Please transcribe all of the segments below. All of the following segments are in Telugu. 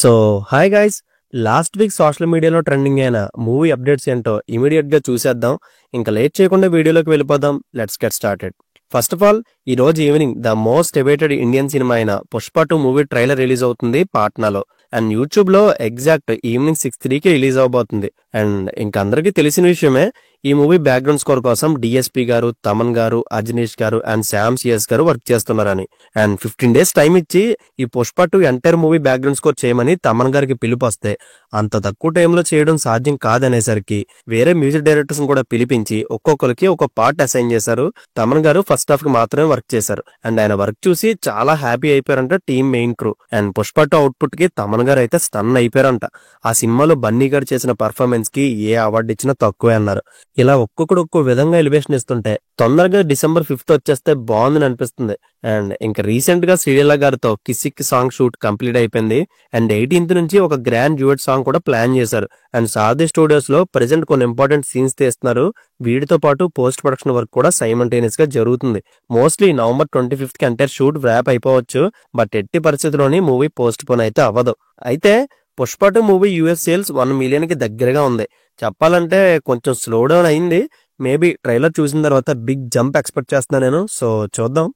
So hi guys, last week social మీడియాలో ట్రెండింగ్ అయిన మూవీ అప్డేట్స్ ఏంటో ఇమీడియట్ గా చూసేద్దాం. ఇంకా లేట్ చేయకుండా వీడియోలోకి వెళ్ళిపోదాం. Let's get started. First of all, ఈ రోజు evening the most awaited Indian cinema అయిన పుష్ప 2 మూవీ ట్రైలర్ రిలీజ్ అవుతుంది పాట్నాలో. అండ్ యూట్యూబ్ లో ఎగ్జాక్ట్ ఈవినింగ్ 6:03కి రిలీజ్ అవబోతుంది. అండ్ ఇంకా అందరికీ తెలిసిన విషయమే, ఈ మూవీ బ్యాక్గ్రౌండ్ స్కోర్ కోసం డిఎస్పీ గారు, తమన్ గారు, అజనీష్ గారు అండ్ శామ్ సిఎస్ గారు వర్క్ చేస్తున్నారని. అండ్ 15 days టైం ఇచ్చి ఈ Pushpa 2 entire movie background score చేయమని తమన్ గారికి పిలుపు వస్తే, అంత తక్కువ టైంలో చేయడం సాధ్యం కాదనేసరికి వేరే మ్యూజిక్ డైరెక్టర్స్ కూడా పిలిపించి ఒక్కొక్కరికి ఒక పార్ట్ అసైన్ చేశారు. తమన్ గారు ఫస్ట్ హాఫ్ కి మాత్రమే వర్క్ చేశారు. అండ్ ఆయన వర్క్ చూసి చాలా హ్యాపీ అయిపోయారంట team main crew. And Pushpa 2 output కి తమన్ గారు అయితే స్టన్ అయిపోయారంట. ఆ సినిమాలో బన్నీ గారు చేసిన పర్ఫార్మెన్స్ కి ఏ అవార్డు ఇచ్చినా తక్కువే అన్నారు. ఇలా ఒక్కొక్కడు ఒక్కో విధంగా ఎలివేషన్ ఇస్తుంటే తొందరగా December 5th వచ్చేస్తే బాగుందని అనిపిస్తుంది. అండ్ ఇంకా రీసెంట్ గా శ్రీలీల గారితో కిసిక్ సాంగ్ షూట్ కంప్లీట్ అయిపోయింది. అండ్ 18th నుంచి ఒక గ్రాండ్ డ్యూయట్ సాంగ్ కూడా ప్లాన్ చేశారు. అండ్ సారథి స్టూడియోస్ లో ప్రెసెంట్ కొన్ని ఇంపార్టెంట్ సీన్స్ తీస్తున్నారు. వీటితో పాటు పోస్ట్ ప్రొడక్షన్ వర్క్ కూడా సైమల్టేనియస్ గా జరుగుతుంది. మోస్ట్లీ November 25th కి ఎంటైర్ షూట్ ర్యాప్ అయిపోవచ్చు. బట్ ఎట్టి పరిస్థితుల్లోని మూవీ పోస్ట్ పోన్ అయితే అవ్వదు. అయితే Pushpa 2 movie US sales 1 million కి దగ్గరగా ఉంది. చెప్పాలంటే కొంచెం స్లో డౌన్ అయింది. మేబీ ట్రైలర్ చూసిన తర్వాత బిగ్ జంప్ ఎక్స్పెక్ట్ చేస్తున్నాను నేను. సో చూద్దాం.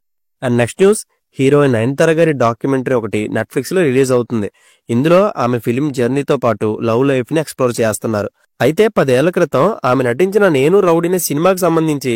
And next news, heroine Nayanthara గారి డాక్యుమెంటరీ ఒకటి నెట్ఫ్లిక్స్ లో రిలీజ్ అవుతుంది. ఇందులో ఆమె ఫిలిం జర్నీతో పాటు లవ్ లైఫ్ ని ఎక్స్ప్లోర్ చేస్తున్నారు. అయితే 10 ఏళ్ల క్రితం ఆమె నటించిన నేను రౌడీనే సినిమాకి సంబంధించి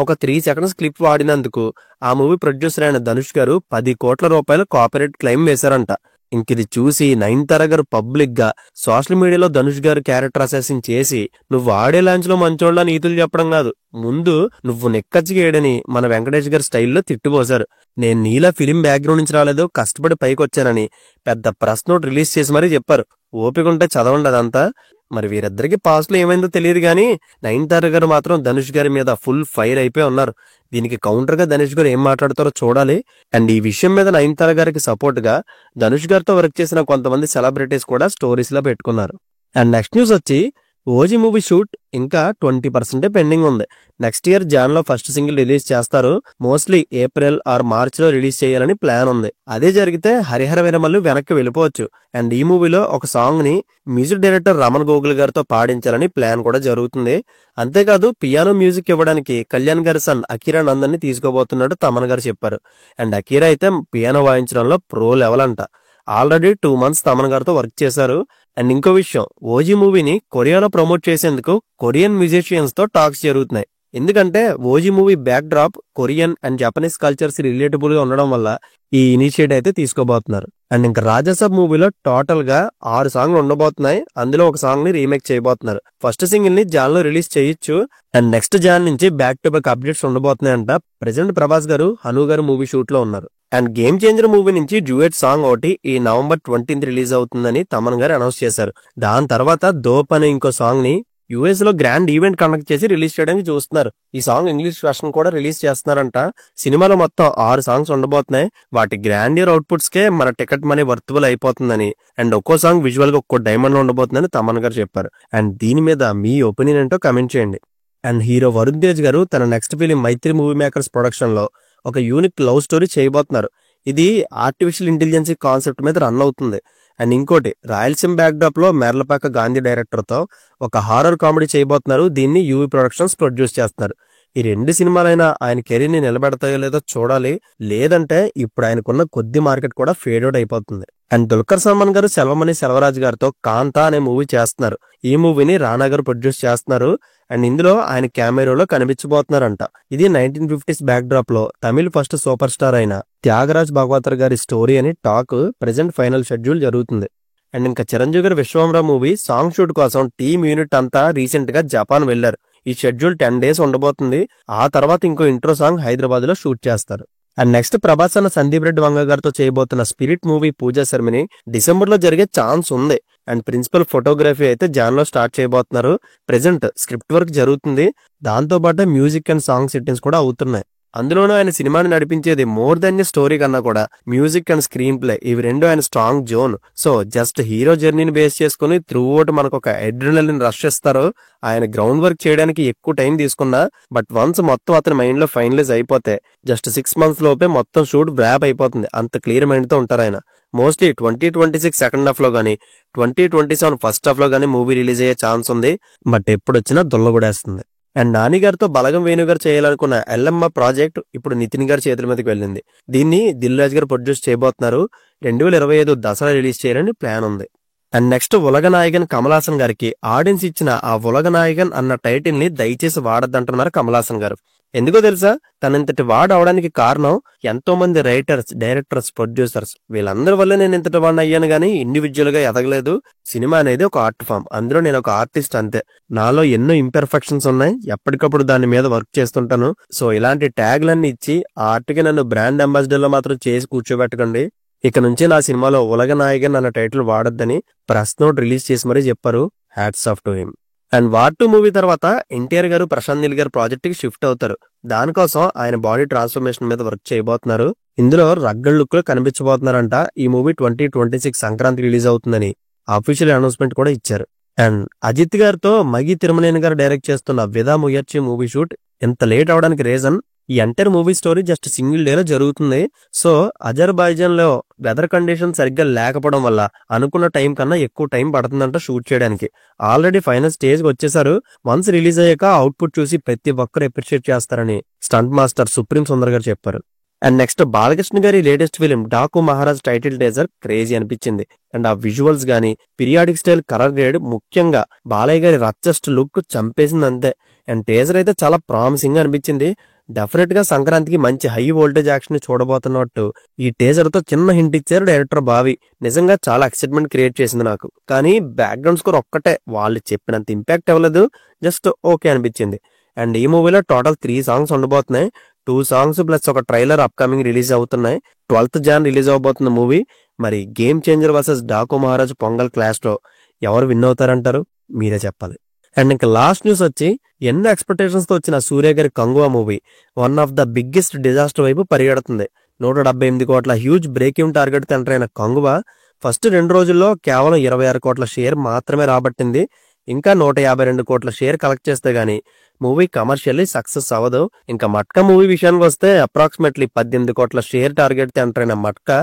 ఒక 3 seconds క్లిప్ వాడినందుకు ఆ మూవీ ప్రొడ్యూసర్ అయిన ధనుష్ గారు 10 కోట్ల రూపాయల కాపీరైట్ క్లెయిమ్ వేశారంట. ఇంకిది చూసి నయనతార గారు పబ్లిక్ గా సోషల్ మీడియాలో ధనుష్ గారు క్యారెక్టర్ అసాసిన్ చేసి, నువ్వు ఆడే లాంచ్ లో మంచోళ్ళ నీతులు చెప్పడం కాదు, ముందు నువ్వు నెక్కచ్చిగేయడని మన వెంకటేష్ గారి స్టైల్లో తిట్టిపోశారు. నేను నీలా ఫిలిం బ్యాక్గ్రౌండ్ నుంచి రాలేదు, కష్టపడి పైకి వచ్చానని పెద్ద ప్రెస్ నోట్ రిలీజ్ చేసి మరీ చెప్పారు. ఓపిక ఉంటే చదవండి అదంతా. మరి వీరిద్దరికి పాస్ట్ లో ఏమైందో తెలియదు కానీ నయనతార గారు మాత్రం ధనుష్ గారి మీద ఫుల్ ఫైర్ అయిపోయి ఉన్నారు. దీనికి కౌంటర్ గా ధనుష్ గారు ఏం మాట్లాడతారో చూడాలి. అండ్ ఈ విషయం మీద నయనతార గారికి సపోర్ట్ గా ధనుష్ గారితో వర్క్ చేసిన కొంతమంది సెలబ్రిటీస్ కూడా స్టోరీస్ లో పెట్టుకున్నారు. అండ్ నెక్స్ట్ న్యూస్ వచ్చి, ఓజీ మూవీ షూట్ ఇంకా 20% పెండింగ్ ఉంది. నెక్స్ట్ ఇయర్ జాన్ లో ఫస్ట్ సింగిల్ రిలీజ్ చేస్తారు. మోస్ట్లీ ఏప్రిల్ ఆర్ మార్చ్ లో రిలీజ్ చేయాలని ప్లాన్ ఉంది. అదే జరిగితే హరిహర వీరమల్లు వెనక్కి వెళ్ళిపోవచ్చు. అండ్ ఈ మూవీలో ఒక సాంగ్ ని మ్యూజిక్ డైరెక్టర్ రమణ్ గోగుల్ గారితో పాడించాలని ప్లాన్ కూడా జరుగుతుంది. అంతేకాదు పియానో మ్యూజిక్ ఇవ్వడానికి కళ్యాణ్ గారి సన్ అకీరా నందన్ ని తీసుకోబోతున్నట్టు తమన్ గారు చెప్పారు. అండ్ అకీరా అయితే పియానో వాయించడంలో ప్రో లెవెల్ అంట. ఆల్రెడీ 2 months తమన్ గారితో వర్క్ చేశారు. అండ్ ఇంకో విషయం, ఓజీ మూవీని కొరియాలో ప్రమోట్ చేసేందుకు కొరియన్ మ్యూజిషియన్స్ తో టాక్స్ జరుగుతున్నాయి. ఎందుకంటే OG movie back drop Korean and Japanese cultures relatable గా ఉండడం వల్ల ఈ ఇనిషియేటివ్ అయితే తీసుకోబోతున్నారు. అండ్ ఇంకా రాజాసాబ్ మూవీలో టోటల్ గా 6 సాంగ్లు ఉండబోతున్నాయి. అందులో ఒక సాంగ్ ని రీమేక్ చేయబోతున్నారు. ఫస్ట్ సింగిల్ ని జాన్ లో రిలీజ్ చేయొచ్చు. అండ్ నెక్స్ట్ జాన్ నుంచి బ్యాక్ టు బ్యాక్ అప్డేట్స్ ఉండబోతున్నాయంట. ప్రెసెంట్ ప్రభాస్ గారు హను గారు మూవీ షూట్ లో ఉన్నారు. అండ్ గేమ్ చేంజర్ మూవీ నుంచి డ్యూయట్ సాంగ్ ఒకటి ఈ November 20th రిలీజ్ అవుతుందని తమన్ గారు అనౌన్స్ చేశారు. దాని తర్వాత దోప్ అనే ఇంకో సాంగ్ ని US లో గ్రాండ్ ఈవెంట్ కండక్ట్ చేసి రిలీజ్ చేయడానికి చూస్తున్నారు. ఈ సాంగ్ ఇంగ్లీష్ వర్షన్ కూడా రిలీజ్ చేస్తున్నారంట. సినిమాలో మొత్తం 6 సాంగ్స్ ఉండబోతున్నాయి. వాటి గ్రాండ్ ఇయర్ అవుట్పుట్స్ కే మన టికెట్ మనీ వర్తబుల్ అయిపోతుందని, అండ్ ఒక్కో సాంగ్ విజువల్ గా ఒక్కో డైమండ్ లో ఉండబోతుందని తమన్ గారు చెప్పారు. అండ్ దీని మీద మీ ఒపీనియన్ ఏంటో కమెంట్ చేయండి. అండ్ హీరో వరుణ్ తేజ్ గారు తన నెక్స్ట్ ఫిలిం మైత్రి మూవీ మేకర్స్ ప్రొడక్షన్ లో ఒక యూనిక్ లవ్ స్టోరీ చేయబోతున్నారు. ఇది ఆర్టిఫిషియల్ ఇంటెలిజెన్స్ కాన్సెప్ట్ మీద రన్ అవుతుంది. అండ్ ఇంకోటి, రాయలసీమ బ్యాక్డ్రాప్ లో మెర్లపాక గాంధీ డైరెక్టర్ తో ఒక హారర్ కామెడీ చేయబోతున్నారు. దీన్ని యూవీ ప్రొడక్షన్స్ ప్రొడ్యూస్ చేస్తున్నారు. ఈ 2 సినిమాలైనా ఆయన కెరీర్ ని నిలబెడతాయో లేదో చూడాలి. లేదంటే ఇప్పుడు ఆయనకున్న కొద్ది మార్కెట్ కూడా ఫేడ్ అవుట్ అయిపోతుంది. అండ్ దుల్కర్ సల్మాన్ గారు సెల్వమణి సెల్వరాజ్ గారితో కాంతా అనే మూవీ చేస్తున్నారు. ఈ మూవీని రానా గారు ప్రొడ్యూస్ చేస్తున్నారు. అండ్ ఇందులో ఆయన కెమెరాలో కనిపించబోతున్నారంట. ఇది 1950s బ్యాక్ డ్రాప్ లో తమిళ ఫస్ట్ సూపర్ స్టార్ అయిన త్యాగరాజ్ భాగవతర్ గారి స్టోరీ అని టాక్. ప్రెసెంట్ ఫైనల్ షెడ్యూల్ జరుగుతుంది. అండ్ ఇంకా చిరంజీవి గారి విశ్వంబర మూవీ సాంగ్ షూట్ కోసం టీమ్ యూనిట్ అంతా రీసెంట్ గా జపాన్ వెళ్లారు. ఈ షెడ్యూల్ 10 days ఉండబోతుంది. ఆ తర్వాత ఇంకో ఇంట్రో సాంగ్ హైదరాబాద్ లో షూట్ చేస్తారు. అండ్ నెక్స్ట్ ప్రభాస్ అన్న సందీప్ రెడ్డి వంగ గారితో చేయబోతున్న స్పిరిట్ మూవీ పూజా శర్మని December లో జరిగే ఛాన్స్ ఉంది. అండ్ ప్రిన్సిపల్ ఫోటోగ్రఫీ అయితే జాన్ లో స్టార్ట్ చేయబోతున్నారు. ప్రెసెంట్ స్క్రిప్ట్ వర్క్ జరుగుతుంది. దాంతో పాటు మ్యూజిక్ అండ్ సాంగ్ సెట్టింగ్స్ కూడా అవుతున్నాయి. అందులోనూ ఆయన సినిమాని నడిపించేది మోర్ దెన్ ఎ స్టోరీ కన్నా కూడా మ్యూజిక్ అండ్ స్క్రీన్ ప్లే ఇవి రెండు ఆయన strong zone. So just hero జర్నీని బేస్ చేసుకుని త్రూ అవుట్ మనకు ఒక అడ్రినలిన్ రష్ ఇస్తారు. ఆయన గ్రౌండ్ వర్క్ చేయడానికి ఎక్కువ టైం తీసుకున్నా బట్ వన్స్ మొత్తం అతని మైండ్ లో ఫైనలైజ్ అయిపోతే జస్ట్ 6 months లోపే మొత్తం షూట్ వ్రాప్ అయిపోతుంది. అంత క్లియర్ మైండ్ తో ఉంటారు ఆయన. మోస్ట్లీ 2026 సెకండ్ హాఫ్ లో గానీ 2027 ఫస్ట్ హాఫ్ లో గానీ మూవీ రిలీజ్ అయ్యే ఛాన్స్ ఉంది. బట్ ఎప్పుడొచ్చినా దొల్లగొడేస్తుంది. అండ్ నాని గారితో బలగం వేణు గారు చేయాలనుకున్న ఎల్లమ్మ ప్రాజెక్ట్ ఇప్పుడు నితిన్ గారి చేతుల మీదకి వెళ్ళింది. దీన్ని దిల్ రాజు గారు ప్రొడ్యూస్ చేయబోతున్నారు. 2025 దసరా రిలీజ్ చేయాలని ప్లాన్ ఉంది. అండ్ నెక్స్ట్ ఉలగనాయకన్ కమల్ హాసన్ గారికి ఆడియన్స్ ఇచ్చిన ఆ ఉలగనాయకన్ అన్న టైటిల్ ని దయచేసి వాడద్దంటున్నారు కమల్ హాసన్ గారు. ఎందుకో తెలుసా? తనంతటి వాడు అవడానికి కారణం ఎంతో మంది రైటర్స్, డైరెక్టర్స్, ప్రొడ్యూసర్స్ వీళ్ళందరి వల్ల నేను ఇంతటి వాడిని అయ్యాను గానీ ఇండివిజువల్ గా ఎదగలేదు. సినిమా అనేది ఒక ఆర్ట్ ఫామ్, అందులో నేను ఒక ఆర్టిస్ట్ అంతే. నాలో ఎన్నో ఇంపెర్ఫెక్షన్స్ ఉన్నాయి, ఎప్పటికప్పుడు దాని మీద వర్క్ చేస్తుంటాను. సో ఇలాంటి ట్యాగ్లన్నీ ఇచ్చి ఆ ఆర్ట్కి నన్ను బ్రాండ్ అంబాసిడర్ లో మాత్రం చేసి కూర్చోబెట్టకండి. ఇక నుంచి నా సినిమాలో ఉలగనాయకన్ అన్న టైటిల్ వాడొద్దని ప్రెస్ నోట్ రిలీజ్ చేసి మరీ చెప్పారు. Hats off to him. And war 2 movie తర్వాత ఎన్టీఆర్ గారు ప్రశాంత్ నీల్ గారు ప్రాజెక్ట్ కి షిఫ్ట్ అవుతారు. దానికోసం ఆయన బాడీ ట్రాన్స్ఫర్మేషన్ మీద వర్క్ చేయబోతున్నారు. ఇందులో రగ్గడ్ లుక్ లో కనిపించబోతున్నారంట. ఈ మూవీ 2026 సంక్రాంతి రిలీజ్ అవుతుందని అఫీషియల్ అనౌన్స్మెంట్ కూడా ఇచ్చారు. అండ్ అజిత్ గారితో మగి తిరుమలేని గారు డైరెక్ట్ చేస్తున్న విదా ముయర్చి మూవీ షూట్ ఎంత లేట్ అవడానికి రీజన్ ఈ entire movie story just single day లో జరుగుతుంది. సో అజర్బైజాన్ లో వెదర్ కండిషన్ సరిగ్గా లేకపోవడం వల్ల అనుకున్న టైం కన్నా ఎక్కువ టైం పడుతుందంట షూట్ చేయడానికి. ఆల్రెడీ ఫైనల్ స్టేజ్ కి వచ్చేసారు. వన్స్ రిలీజ్ అయ్యాక అవుట్పుట్ చూసి ప్రతి ఒక్కరు అప్రిషియేట్ చేస్తారని స్టంట్ మాస్టర్ సుప్రీం సుందర్ గారు చెప్పారు. అండ్ నెక్స్ట్ బాలకృష్ణ గారి latest film Daaku Maharaj title teaser crazy అనిపించింది. అండ్ ఆ విజువల్స్ గానీ పీరియాడిక్ స్టైల్ కలర్ గ్రేడ్, ముఖ్యంగా బాలయ్య గారి రచ్చస్ట్ లుక్ చంపేసింది అంతే. అండ్ టేజర్ అయితే చాలా ప్రామిసింగ్ గా అనిపించింది. డెఫినెట్ గా సంక్రాంతికి మంచి హై వోల్టేజ్ యాక్షన్ చూడబోతున్నట్టు ఈ టేజర్ తో చిన్న హింట్ ఇచ్చారు డైరెక్టర్ బావి. నిజంగా చాలా ఎక్సైట్మెంట్ క్రియేట్ చేసింది నాకు. కానీ బ్యాక్గ్రౌండ్ స్కోర్ ఒక్కటే వాళ్ళు చెప్పినంత ఇంపాక్ట్ ఇవ్వలేదు, జస్ట్ ఓకే అనిపించింది. అండ్ ఈ మూవీలో టోటల్ 3 songs ఉండబోతున్నాయి. 2 songs ప్లస్ ఒక ట్రైలర్ అప్కమింగ్ రిలీజ్ అవుతున్నాయి. 12th Jan రిలీజ్ అవబోతున్న మూవీ. మరి game changer versus Daaku Maharaj Pongal clash లో ఎవరు విన్ అవుతారంటారు? మీరే చెప్పాలి. అండ్ ఇంకా లాస్ట్ న్యూస్ వచ్చి ఎన్నో ఎక్స్పెక్టేషన్స్ తో వచ్చిన సూర్య గారి Kanguva movie one of the biggest disaster వైపు పరిగెడుతుంది. 178 కోట్ల huge break even target enter అయిన కంగువా ఫస్ట్ 2 రోజుల్లో కేవలం 26 కోట్ల షేర్ మాత్రమే రాబట్టింది. ఇంకా 152 కోట్ల షేర్ కలెక్ట్ చేస్తే గానీ మూవీ కమర్షియల్లీ సక్సెస్ అవ్వదు. ఇంకా మట్కా మూవీ విషయానికి వస్తే అప్రాక్సిమేట్లీ 18 కోట్ల షేర్ టార్గెట్ ఎంటర్ అయిన మట్కా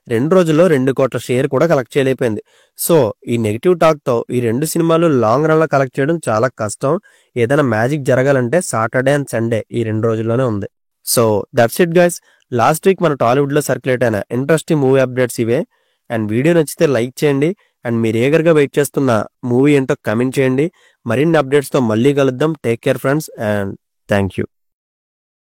2 రోజుల్లో 2 కోట్ల షేర్ కూడా కలెక్ట్ చేయలేకపోయింది. సో ఈ నెగిటివ్ టాక్ తో ఈ 2 సినిమాలు లాంగ్ రన్ లో కలెక్ట్ చేయడం చాలా కష్టం. ఏదైనా మ్యాజిక్ జరగాలంటే సాటర్డే అండ్ సండే ఈ 2 రోజుల్లోనే ఉంది. So that's it guys. Last week మన టాలీవుడ్ లో సర్క్యులేట్ అయిన ఇంట్రెస్టింగ్ మూవీ అప్డేట్స్ ఇవే. అండ్ వీడియో నచ్చితే లైక్ చేయండి. అండ్ మీరు ఏగర్గా వెయిట్ చేస్తున్న మూవీ ఏంటో కమెంట్ చేయండి. మరిన్ని అప్డేట్స్ తో మళ్ళీ కలుద్దాం. Take care friends and thank you.